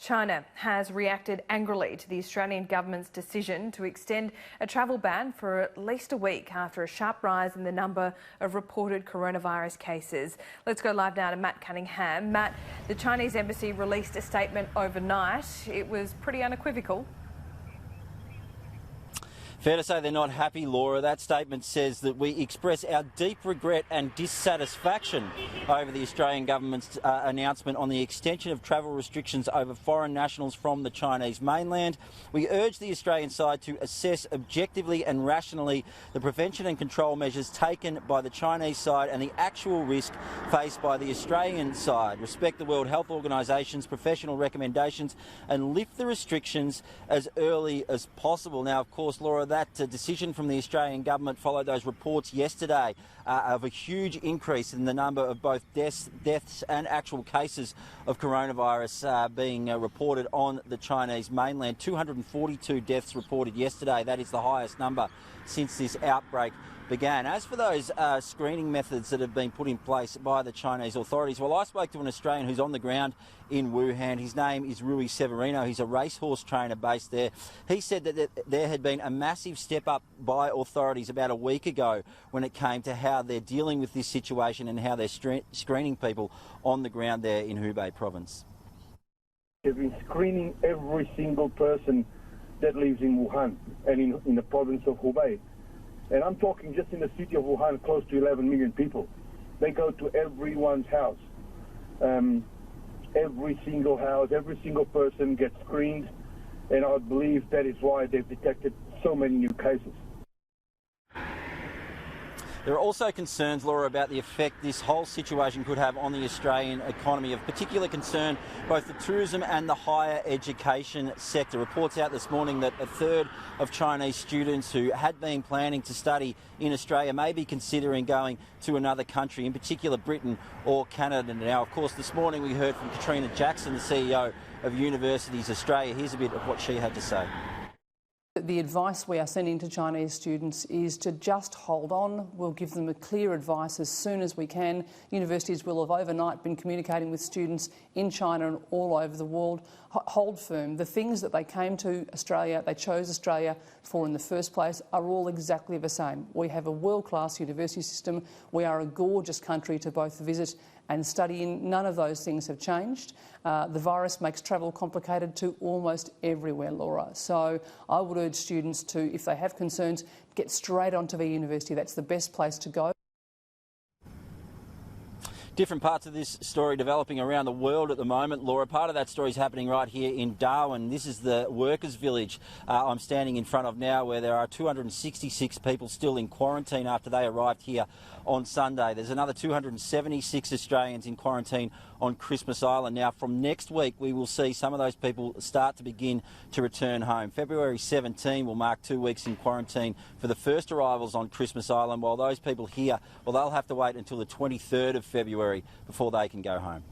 China has reacted angrily to the Australian government's decision to extend a travel ban for at least a week after a sharp rise in the number of reported coronavirus cases. Let's go live now to Matt Cunningham. Matt, the Chinese embassy released a statement overnight. It was pretty unequivocal. Fair to say they're not happy, Laura. That statement says that we express our deep regret and dissatisfaction over the Australian government's announcement on the extension of travel restrictions over foreign nationals from the Chinese mainland. We urge the Australian side to assess objectively and rationally the prevention and control measures taken by the Chinese side and the actual risk faced by the Australian side. Respect the World Health Organisation's professional recommendations and lift the restrictions as early as possible. Now, of course, Laura, that decision from the Australian government followed those reports yesterday of a huge increase in the number of both deaths and actual cases of coronavirus being reported on the Chinese mainland. 242 deaths reported yesterday. That is the highest number since this outbreak began. As for those screening methods that have been put in place by the Chinese authorities, well, I spoke to an Australian who's on the ground in Wuhan. His name is Rui Severino. He's a racehorse trainer based there. He said that there had been a massive step up by authorities about a week ago when it came to how they're dealing with this situation and how they're screening people on the ground there in Hubei province. They've been screening every single person that lives in Wuhan and in the province of Hubei. And I'm talking just in the city of Wuhan, close to 11 million people. They go to everyone's house. Every single house, every single person gets screened. And I believe that is why they've detected so many new cases. There are also concerns, Laura, about the effect this whole situation could have on the Australian economy. Of particular concern, both the tourism and the higher education sector. Reports out this morning that a third of Chinese students who had been planning to study in Australia may be considering going to another country, in particular Britain or Canada. Now, of course, this morning we heard from Katrina Jackson, the CEO of Universities Australia. Here's a bit of what she had to say. The advice we are sending to Chinese students is to just hold on. We'll give them a clear advice as soon as we can. Universities will have overnight been communicating with students in China and all over the world. Hold firm. The things that they came to Australia, they chose Australia for in the first place, are all exactly the same. We have a world-class university system. We are a gorgeous country to both visit and study in. None of those things have changed. The virus makes travel complicated to almost everywhere, Laura. So I would urge students to, if they have concerns, get straight onto the university. That's the best place to go. Different parts of this story developing around the world at the moment, Laura. Part of that story is happening right here in Darwin. This is the workers' village I'm standing in front of now, where there are 266 people still in quarantine after they arrived here on Sunday. There's another 276 Australians in quarantine on Christmas Island. Now, from next week, we will see some of those people start to begin to return home. February 17 will mark 2 weeks in quarantine for the first arrivals on Christmas Island, while those people here, well, they'll have to wait until the 23rd of February before they can go home.